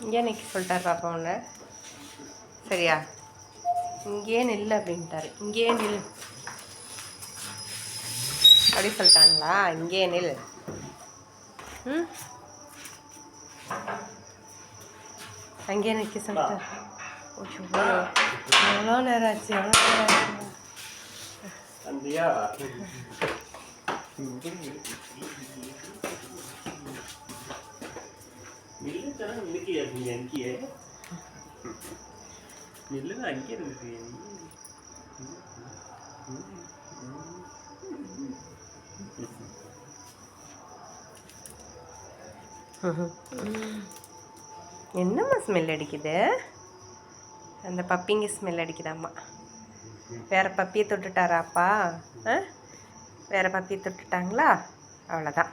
இங்கே நிற்க சொல்லிட்டார் பாப்பா ஒன்று. சரியா? இங்கேயே நில்லு அப்படின்ட்டாரு. இங்கேயே நில் அப்படி சொல்லிட்டாங்களா? இங்கேயே நில். ம், அங்கேயே நிற்க சொல்லிட்டார். எவ்வளோ நேரம் ஆச்சு, எவ்வளோ நேரம் ஆச்சு. என்னம்மா ஸ்மெல் அடிக்குது? அந்த பப்பிங்க ஸ்மெல் அடிக்குதாம்மா. வேறு பப்பியை தொட்டுட்டாராப்பா? வேறு பப்பியை தொட்டுட்டாங்களா? அவ்வளோதான்.